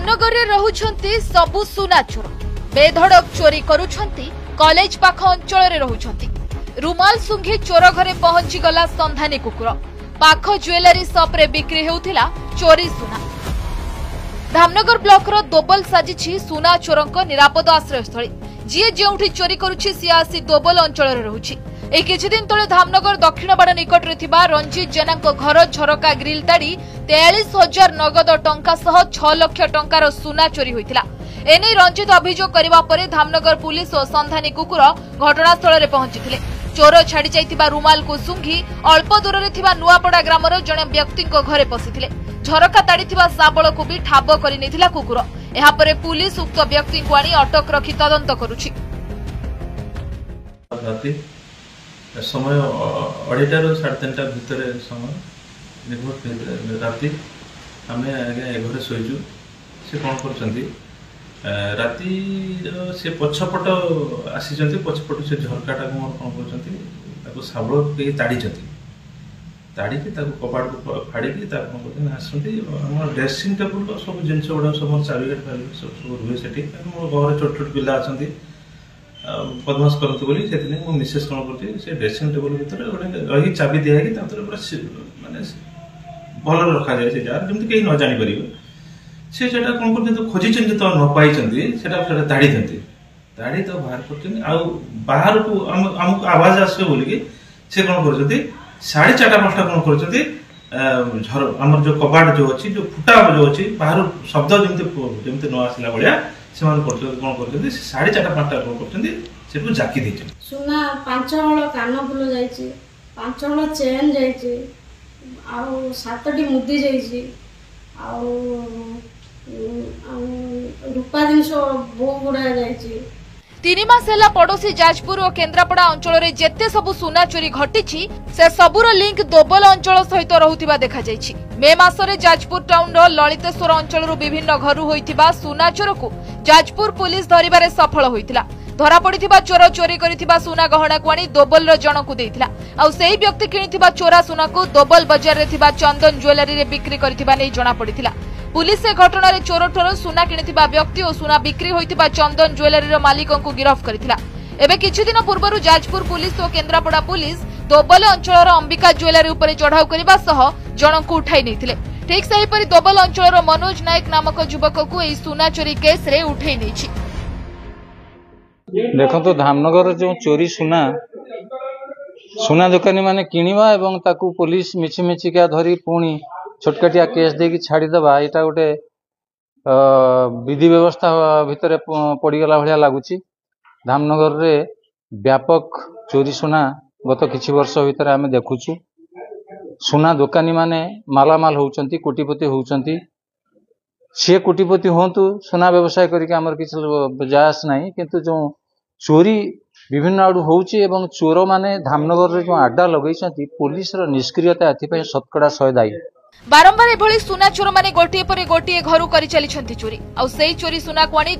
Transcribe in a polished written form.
धामनगर रे रहुछंती सबु सुना चोर बेधड़क चोरी करुछंती कॉलेज पाख अंचल रे रहुछंती रुमाल सुंघी चोर घरे पहुंची गला संधानी कुकुर पाख ज्वेलरी शॉप रे बिक्री हेउथिला चोरी सुना। धामनगर ब्लॉक रो दोबल साजिछि सुना चोरंक निरापद आश्रयस्थली जी जेउठी चोरी करुछि सी आसी दोबल अंचल रे रहुछि। ए किछि दिन तळे धामनगर दक्षिणबाड़ निकट रे थिबा रंजीत जेना घर झरका ग्रिल ताड़ी 43,000 नगद टंका सह 6 लाख टंकार सुना चोरी होइतिला। एने रंजीत अभियोग करबा परे धामनगर पुलिस और संधानी कुकुर घटनास्थल रे पहुंचिथिले। चोर छाड़ी जाइतिबा रुमाल को सुंघी अल्प दूर रे थिबा नुआपड़ा ग्रामर जणे व्यक्ति को घरे पसिथिले। झरका ताड़ीथिबा साबळ को भी ठाब करि नेथिला कुकुर। एहा परे पुलिस उक्त व्यक्ति को आनी अटक रखी तदंत करूछि। समय 2:30 साढ़े 3टा भितर समय निकट राति आम घर शोचु से कौन कर राति से पछपट आसी पछपट से झरकाटा कौन कर शाबल ताड़ी ताड़ी कपाट को फाड़ी आम ड्रेसिंग टेबुल सब जिन गुड़ा सब चाबिकाठ सब रुहे से घर छोट छोट पिला अच्छा बदमाश करते बोली से मिसेस कौन कर ड्रेसिंग टेबुल भितर गोटे रही चाबी दिखाई पूरा मानने भल रखा जाए जार जमी कहीं न जापर से कौन कर खोजी तो न पाई ताड़ी दिखती ताड़ी तो बाहर कर बाहर को आमको आवाज आसो बोलिकी से कौन कर 4:30-5टा कौन कर आमर जो कबाट जो अच्छी जो फुटा जो अच्छी बाहर शब्द जमी न आसला भाया से कौन कर 4:30-5टा कौन कर जाकी दे सुना 5 हल कानफुल जाइए 5 हल चेन जाइए 7टी मुदी जाइए रूपा जिनस बहु गुड़ा जाइए। 3 मास ହେଲା पड़ोसी जाजपुर और केन्द्रापड़ा अंचल रे जेते सबु सुना चोरी घटिछि से सबुर लिंक दोबल अंचल सहित रहुथिबा देखा जाइछि। मे मासरे जाजपुर टाउन रो ललितेश्वर अंचल रो विभिन्न घरु होइथिबा सुना चोर को जाजपुर पुलिस धरिबारे सफल होइतिला। धरा पड़िथिबा चोर चोरी करिथिबा सुना गहना को आनी दोबल रो जण को देइथिला। आ सेही व्यक्ति किनिथिबा चोरा सुना को दोबल बाजार रे थिबा चंदन ज्वेलरी रे बिक्री करिथिबा नै जणा पड़िथिला। पुलिस से घटना रे चोर ठोर सुना किनिथिबा व्यक्ति और सुना बिक्री होइथिबा चंदन ज्वेलरी रो मालिक को गिरफ्त करिथिला। एबे किछि दिन पूर्वरु जाजपुर पुलिस और केन्द्रापड़ा पुलिस दोबल अंचल रो अंबिका ज्वेलरी ऊपर चढ़ाऊ करबा सह जण को उठाई नैथिले। ठीक सही परि दोबल अंचल रो मनोज नायक नामक युवक को एई सुना चोरी केस रे उठाई नैछि। देखो धामनगर जो चोरी सुना सुना दुकानी माने किनिबा एवं ताकू पुलिस मिछि मिछिका धरी पुणी छोटकाटिया केस देकी छाड़ीदबा यहाँ गोटे विधि व्यवस्था भितर पड़गला भाया लगुच। धामनगर रे व्यापक चोरी सुना गत किछि वर्ष भितर आम देखुचु। सुना दुकानी माने मालामाल होउचंती कोटिपति होउचंती सी कोटिपति होंतु सुना व्यवसाय करके आमर किछि जास नहीं किंतु जो चोरी विभिन्न आड़ू होउची एवं चोर माने धामनगर रे जो आड्डा लगैछंती पुलिस रो निष्क्रियता एथि 100% दायी। बारंबार एभली सुना चोर माने गोटिए पर गोटिए घरु करि चली छंती चोरी आ सेही चोरी सुना को आनी